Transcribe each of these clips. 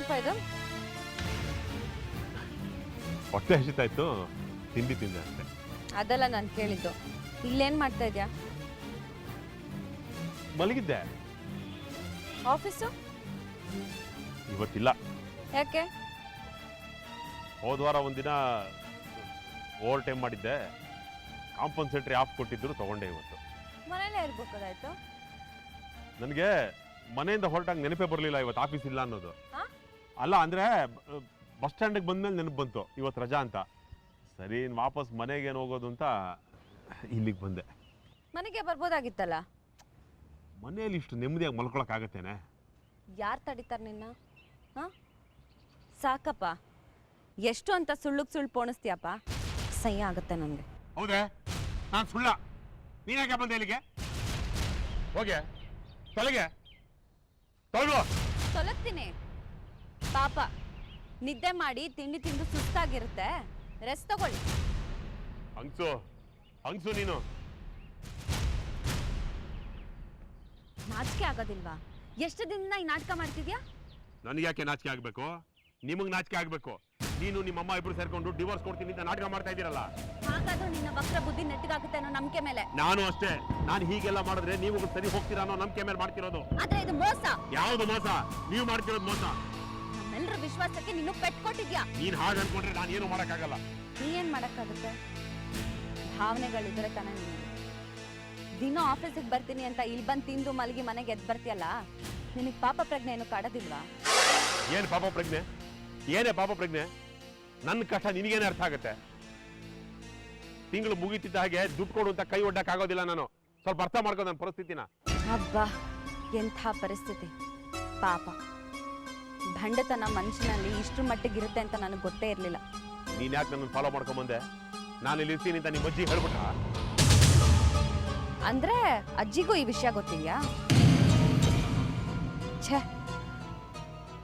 ಏನಪ್ಪ ಇದು? ಹೊಟ್ಟೆ ಹಸಿತಾಯ್ತು, ತಿಂಡಿ ತಿಂದೆ ಅಷ್ಟೇ. ಅದೆಲ್ಲ ನಾನು ಕೇಳಿದ್ದು. ಇಲ್ಲೇನ್ ಮಾಡ್ತಾ ಇದ್ಯಾ? ಮಲಗಿದ್ದೆ. ಆಫೀಸು ಇವತ್ತಿಲ್ಲ. ಯಾಕೆ? ಹೋದ್ವಾರ ಒಂದಿನ ಓವರ್ ಟೈಮ್ ಮಾಡಿದ್ದೆ, ಕಾಂಪನ್ಸೇಟರಿ ಆಫ್ ಕೊಟ್ಟಿದ್ರು, ತಗೊಂಡೆ. ಇವತ್ತು ಮನೇಲೇ ಇರ್ಬೇಕಾಯ್ತು. ನನಗೆ ಮನೆಯಿಂದ ಹೊರಟಾಗ ನೆನಪೇ ಬರಲಿಲ್ಲ ಇವತ್ತು ಆಫೀಸ್ ಇಲ್ಲ ಅನ್ನೋದು. ಅಲ್ಲ ಅಂದ್ರೆ ಬಸ್ ಸ್ಟ್ಯಾಂಡಿಗೆ ಬಂದ್ಮೇಲೆ ನೆನಪು ಬಂತು ಇವತ್ತು ರಜಾ ಅಂತ. ಸರಿ ವಾಪಸ್ ಮನೆಗೆ ಏನು ಹೋಗೋದು ಅಂತ ಇಲ್ಲಿಗೆ ಬಂದೆ. ಮನೆಗೆ ಬರ್ಬೋದಾಗಿತ್ತಲ್ಲ. ಮನೆಯಲ್ಲಿ ಇಷ್ಟು ನೆಮ್ಮದಿಯಾಗಿ ಮಲ್ಕೊಳಕ್ಕಾಗತ್ತೇನೆ? ಯಾರು ತಡಿತಾರೆ ನಿನ್ನ? ಸಾಕಪ್ಪ, ಎಷ್ಟು ಅಂತ ಸುಳ್ಳು ಪೋಣಿಸ್ತೀಯಪ್ಪ. ಸಹ್ಯ ಆಗುತ್ತೆ ನನಗೆ. ಹೌದೇ? ನಾನು ಸುಳ್ಳ? ನೀನಾಗೆ ಬಂದೆ ಇಲ್ಲಿಗೆ? ಹೋಗೆ ತೊಲಗೆ ತೊಲಗ್ತೀನಿ. ಪಾಪ ನಿದ್ದೆ ಮಾಡಿ ತಿಂಡಿ ತಿಂದು ಸುಸ್ತಾಗಿರುತ್ತೆ, ರೆಸ್ಟ್ ತಗೊಳ್ಳಿ. ಹಂಗ್ಸು ನೀನು. ನಾಚಿಕೆ ಆಗೋದಿಲ್ವಾ? ಎಷ್ಟು ದಿನ ಈ ನಾಟಕ ಮಾಡ್ತಿದ್ಯಾ? ನನಗೆ ಯಾಕೆ ನಾಚಿಕೆ ಆಗ್ಬೇಕು? ನಿಮಗ್ ನಾಚಿಕೆ ಆಗ್ಬೇಕು. ನೀನು ನಿಮ್ಮಮ್ಮ ಇಬ್ರು ಸೇರ್ಕೊಂಡು ಡಿವೋರ್ಸ್ ಕೊಡ್ತೀನಿ ಅಂತ ನಾಟಕ ಮಾಡ್ತಾ ಇದ್ದೀರಲ್ಲ. ಹಾಗಾದ್ರೂ ನಿನ್ನ ವಕ್ರ ಬುದ್ಧಿ ನೆಟ್ಟಿಗಾಗುತ್ತೆ ಅನ್ನೋ ನಂಬಿಕೆ ಮೇಲೆ. ನಾನು ಅಷ್ಟೇ. ನಾನು ಹೀಗೆಲ್ಲ ಮಾಡಿದ್ರೆ ನೀವು ಸರಿ ಹೋಗ್ತೀರಾ ಅನ್ನೋ ನಂಬಿಕೆ ಮೇಲೆ ಮಾಡ್ತಿರೋದು. ಆದ್ರೆ ಇದು ಮೋಸ. ಯಾವ್ದು ಮೋಸ? ನೀವು ಮಾಡ್ತಿರೋದು ಮೋಸ. ನಮ್ಮೆಲ್ಲರ ವಿಶ್ವಾಸಕ್ಕೆ ನೀನು ಪೆಟ್ಕೊಟ್ಟಿದ್ಯಾ. ನೀನ್ ಹಾಗೆ ಅನ್ಕೊಂಡ್ರೆ ನಾನು ಏನು ಮಾಡಕ್ಕಾಗಲ್ಲ. ನೀ ಏನ್ ಮಾಡಕ್ಕಾಗುತ್ತೆ? ಭಾವನೆಗಳಿದ್ರೆ ತಾನೇ ನೀನು. ದಿನ ಆಫೀಸಿಗೆ ಬರ್ತೀನಿ ಅಂತ ಇಲ್ಲಿ ಬಂದು ತಿಂದು ಮಲಗಿ ಮನೆಗೆ ಎದ್ದು ಬರ್ತೀಯಲ್ಲ, ನಿನಗೆ ಪಾಪ ಪ್ರಜ್ಞೆ ಏನು ಕಾಡೋದಿಲ್ವಾ? ಏನ್ ಪಾಪ ಪ್ರಜ್ಞೆ? ಏನೇ ಪಾಪ ಪ್ರಜ್ಞೆ? ನನ್ನ ಕಷ್ಟ ನಿನಗೇನೆ ಅರ್ಥ ಆಗುತ್ತೆ? ತಿಂಗಳು ಮುಗಿತಿದ್ದ ಹಾಗೆ ದುಡ್ಡು ಕೊಡು ಅಂತ ಕೈ ಒಡ್ಡಕ್ಕಾಗೋದಿಲ್ಲ ನಾನು. ಸ್ವಲ್ಪ ಅರ್ಥ ಮಾಡ್ಕೊ ನನ್ನ ಪರಿಸ್ಥಿತಿನ. ಅಬ್ಬಾ, ಎಂಥ ಪರಿಸ್ಥಿತಿ ಪಾಪ. ಭಂಡತನ ಮನುಷ್ಯನಲ್ಲಿ ಇಷ್ಟು ಮಟ್ಟಿಗಿರುತ್ತೆ ಅಂತ ನನಗೆ ಗೊತ್ತೇ ಇರಲಿಲ್ಲ. ನೀನ್ ಯಾಕೆ ನನ್ನ ಫಾಲೋ ಮಾಡ್ಕೊಂಬಂದೆ? ನಾನು ಇಲ್ಲಿ ಇರ್ತೀನಿ ಅಂತ ನಿಮ್ಮ ಅಜ್ಜಿ ಹೇಳ್ಬಿಟ್ಟ? ಅಂದ್ರೆ ಅಜ್ಜಿಗೂ ಈ ವಿಷಯ ಗೊತ್ತಿದ್ಯಾ? ಛೇ,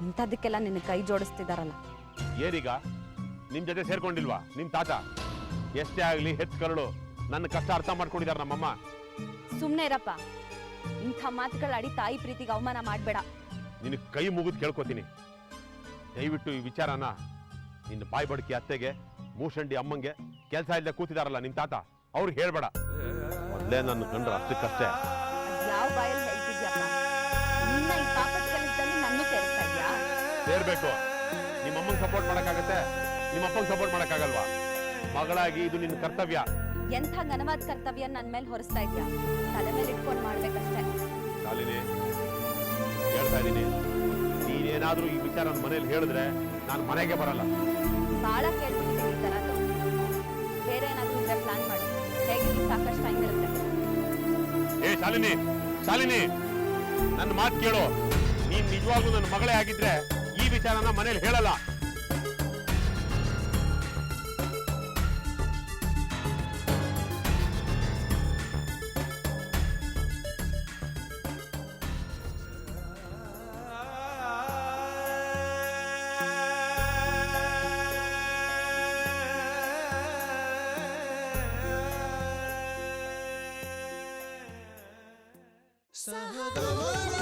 ಇಂಥದಕ್ಕೆಲ್ಲ ನಿನ್ನ ಕೈ ಜೋಡಿಸ್ತಿದಾರಲ್ಲ. ಏರೀಗ ನಿಮ್ ಜೊತೆ ಸೇರ್ಕೊಂಡಿಲ್ವಾ ನಿಮ್ ತಾತ? ಎಷ್ಟೇ ಆಗ್ಲಿ ಹೆಚ್ಚು ಕರಳು ನನ್ನ ಕಷ್ಟ ಅರ್ಥ ಮಾಡ್ಕೊಂಡಿದಾರ ನಮ್ಮಮ್ಮ. ಸುಮ್ನೆ ಇರಪ್ಪ. ಇಂಥ ಮಾತುಗಳಾಡಿ ತಾಯಿ ಪ್ರೀತಿಗೆ ಅವಮಾನ ಮಾಡ್ಬೇಡ. ನಿನ್ ಕೈ ಮುಗಿದು ಕೇಳ್ಕೊತೀನಿ, ದಯವಿಟ್ಟು ಈ ವಿಚಾರನ ನಿನ್ನ ಬಾಯಿ ಬಡಕಿ ಅತ್ತೆಗೆ, ಮೂಷಂಡಿ ಅಮ್ಮಂಗೆ, ಕೆಲಸ ಇಲ್ಲದೆ ಕೂತಿದಾರಲ್ಲ ನಿಮ್ ತಾತ, ಅವ್ರಿಗೆ ಹೇಳ್ಬೇಡ. ಮೊದಲೇ ನನ್ನ ಕಂಡ್ರೆ ಅಷ್ಟಕ್ಕಷ್ಟೇ. ಯಾವ ಬಾಯಲ್ಲಿ ಹೇಳ್ತಿದ್ಯಪ್ಪ? ನಿನ್ನ ಈ ಪಾಪದ ಕೆಲಸದಲ್ಲಿ ನನ್ನೂ ಸೇರಿಸ್ತಾ ಇದ್ಯಾ? ಸೇರ್ಬೇಕು. ನಿಮ್ಮ ಅಮ್ಮಂಗೆ ಸಪೋರ್ಟ್ ಮಾಡಕ್ಕಾಗತ್ತೆ, ನಿಮ್ಮ ಅಪ್ಪಂಗೆ ಸಪೋರ್ಟ್ ಮಾಡಕ್ಕಾಗಲ್ವಾ? ಮಗಳಾಗಿ ಇದು ನಿನ್ನ ಕರ್ತವ್ಯ. ಎಂಥ ಘನವಾದ ಕರ್ತವ್ಯ ನನ್ನ ಮೇಲೆ ಹೊರಿಸ್ತಾ ಇದ್ಯಾ? ತಲೆ ಮೇಲೆ ಇಟ್ಕೊಂಡು ಮಾಡ್ಬೇಕಷ್ಟೇ. ಶಾಲಿನಿ, ಹೇಳ್ತಾ ಇದ್ದೀನಿ, ನೀನೇನಾದ್ರೂ ಈ ವಿಚಾರ ನನ್ನ ಮನೇಲಿ ಹೇಳಿದ್ರೆ ನಾನು ಮನೆಗೆ ಬರಲ್ಲ. ಬಾಳ ಕೇಳ್ಬಿಟ್ಟಿದ್ದೀನಿ ಈ ತರದ್ದು. ಬೇರೆ ಏನಾದ್ರೂ ಇದ್ರೆ ಪ್ಲಾನ್ ಮಾಡು. ಹೇಗೆ ಸಾಕಷ್ಟು ಟೈಮ್ ಇರುತ್ತೆ. ಏ ಶಾಲಿನಿ, ನನ್ನ ಮಾತು ಕೇಳು. ನೀನ್ ನಿಜವಾಗ್ಲೂ ನನ್ನ ಮಗಳೇ ಆಗಿದ್ರೆ ಈ ವಿಚಾರನ ಮನೇಲಿ ಹೇಳಲ್ಲ.